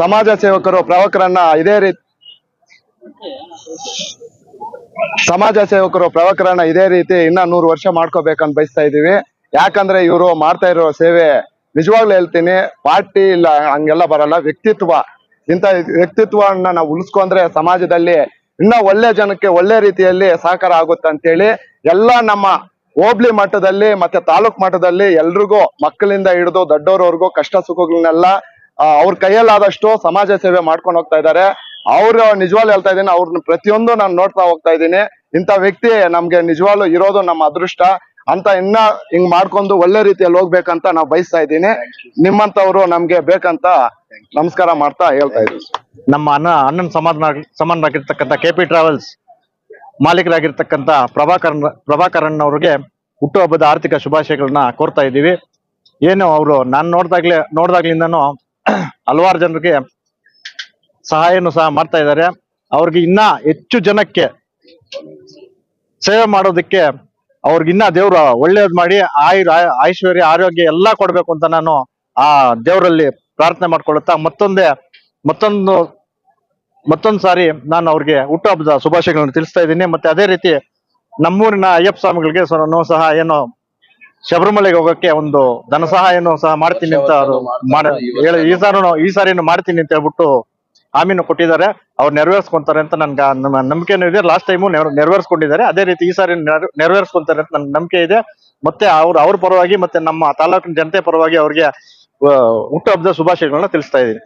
ಸಮಾಜ ಸೇವಕರು ಪ್ರವಕರನ್ನ ಇದೇ ರೀತಿ ಇನ್ನ 100 ವರ್ಷ ಮಾಡ್ಕೋಬೇಕಂತ ಬಯಸ್ತಾ ಇದೀವಿ. ಯಾಕಂದ್ರೆ ಇವರು ಮಾಡ್ತಾ ಇರೋ ಸೇವೆ ನಿಜವಾಗ್ಲೂ ಹೇಳ್ತೀನಿ, ಪಾರ್ಟಿ ಇಲ್ಲ ಹಂಗೆಲ್ಲ ಬರಲ್ಲ, ವ್ಯಕ್ತಿತ್ವ. ಇಂಥ ವ್ಯಕ್ತಿತ್ವವನ್ನ ನಾವು ಉಳಿಸ್ಕೊಂಡ್ರೆ ಸಮಾಜದಲ್ಲಿ ಇನ್ನ ಒಳ್ಳೆ ಜನಕ್ಕೆ ಒಳ್ಳೆ ರೀತಿಯಲ್ಲಿ ಸಹಕಾರ ಆಗುತ್ತೆ ಅಂತೇಳಿ ಎಲ್ಲ ನಮ್ಮ ಹೋಬ್ಳಿ ಮಟ್ಟದಲ್ಲಿ ಮತ್ತೆ ತಾಲೂಕ್ ಮಟ್ಟದಲ್ಲಿ ಎಲ್ರಿಗೂ ಮಕ್ಕಳಿಂದ ಹಿಡಿದು ದೊಡ್ಡವರವರೆಗೂ ಕಷ್ಟ ಸುಖಗಳನ್ನೆಲ್ಲ ಅವ್ರ ಕೈಯಲ್ಲಾದಷ್ಟು ಸಮಾಜ ಸೇವೆ ಮಾಡ್ಕೊಂಡು ಹೋಗ್ತಾ ಇದ್ದಾರೆ. ಅವ್ರು ನಿಜವಾಗ್ಲೂ ಹೇಳ್ತಾ ಇದ್ದೀನಿ, ಅವ್ರನ್ನ ಪ್ರತಿಯೊಂದು ನಾನು ನೋಡ್ತಾ ಹೋಗ್ತಾ ಇದ್ದೀನಿ. ಇಂಥ ವ್ಯಕ್ತಿ ನಮ್ಗೆ ನಿಜವಾಗ್ಲೂ ಇರೋದು ನಮ್ಮ ಅದೃಷ್ಟ ಅಂತ. ಇನ್ನ ಹಿಂಗ್ ಮಾಡ್ಕೊಂಡು ಒಳ್ಳೆ ರೀತಿಯಲ್ಲಿ ಹೋಗ್ಬೇಕಂತ ನಾವು ಬಯಸ್ತಾ ಇದ್ದೀನಿ. ನಿಮ್ಮಂತವ್ರು ನಮ್ಗೆ ಬೇಕಂತ ನಮಸ್ಕಾರ ಮಾಡ್ತಾ ಹೇಳ್ತಾ ಇದ್ದೀನಿ. ನಮ್ಮ ಅಣ್ಣನ ಸಮಾನರಾಗಿರ್ತಕ್ಕಂಥ KP ಟ್ರಾವೆಲ್ಸ್ ಮಾಲೀಕರಾಗಿರ್ತಕ್ಕಂಥ ಪ್ರಭಾಕರನ್ ಅವ್ರಿಗೆ ಹುಟ್ಟುಹಬ್ಬದ ಆರ್ಥಿಕ ಶುಭಾಶಯಗಳನ್ನ ಕೋರ್ತಾ ಇದ್ದೀವಿ. ಏನು ಅವರು ನಾನು ನೋಡ್ದಾಗ್ಲಿಂದನೂ ಹಲವಾರು ಜನರಿಗೆ ಸಹಾಯನೂ ಸಹ ಮಾಡ್ತಾ ಇದ್ದಾರೆ. ಅವ್ರಿಗೆ ಇನ್ನ ಹೆಚ್ಚು ಜನಕ್ಕೆ ಸೇವೆ ಮಾಡೋದಕ್ಕೆ ಅವ್ರಿಗಿನ್ನ ದೇವ್ರು ಒಳ್ಳೇದ್ ಮಾಡಿ ಐಶ್ವರ್ಯ ಆರೋಗ್ಯ ಎಲ್ಲಾ ಕೊಡ್ಬೇಕು ಅಂತ ನಾನು ಆ ದೇವರಲ್ಲಿ ಪ್ರಾರ್ಥನೆ ಮಾಡ್ಕೊಳ್ಳುತ್ತಾ ಮತ್ತೊಂದು ಸಾರಿ ನಾನು ಅವ್ರಿಗೆ ಹುಟ್ಟುಹಬ್ಬದ ಶುಭಾಶಯಗಳನ್ನು ತಿಳಿಸ್ತಾ ಇದ್ದೀನಿ. ಮತ್ತೆ ಅದೇ ರೀತಿ ನಮ್ಮೂರಿನ ಅಯ್ಯಪ್ಪ ಸ್ವಾಮಿಗಳಿಗೆ ಸಹ ಏನೋ ಶಬರಿಮಲೆಗೆ ಹೋಗಕ್ಕೆ ಒಂದು ಧನ ಸಹಾಯನೂ ಸಹ ಮಾಡ್ತೀನಿ ಅಂತ ಅವರು ಈ ಸಾರಿನೂ ಮಾಡ್ತೀನಿ ಅಂತ ಹೇಳ್ಬಿಟ್ಟು ಹಾಮಿನೂ ಕೊಟ್ಟಿದ್ದಾರೆ. ಅವ್ರು ನೆರವೇರಿಸ್ಕೊಂತಾರೆ ಅಂತ ನನ್ಗೆ ನಂಬಿಕೆನೂ ಇದೆ. ಲಾಸ್ಟ್ ಟೈಮು ನೆರವೇರಿಸ್ಕೊಂಡಿದ್ದಾರೆ. ಅದೇ ರೀತಿ ಈ ಸಾರಿ ನೆರವೇರಿಸ್ಕೊಂತಾರೆ ಅಂತ ನನ್ಗೆ ನಂಬಿಕೆ ಇದೆ. ಮತ್ತೆ ಅವ್ರ ಪರವಾಗಿ ಮತ್ತೆ ನಮ್ಮ ತಾಲೂಕಿನ ಜನತೆ ಪರವಾಗಿ ಅವ್ರಿಗೆ ಹುಟ್ಟುಹಬ್ಬದ ಶುಭಾಶಯಗಳನ್ನ ತಿಳಿಸ್ತಾ ಇದ್ದೀನಿ.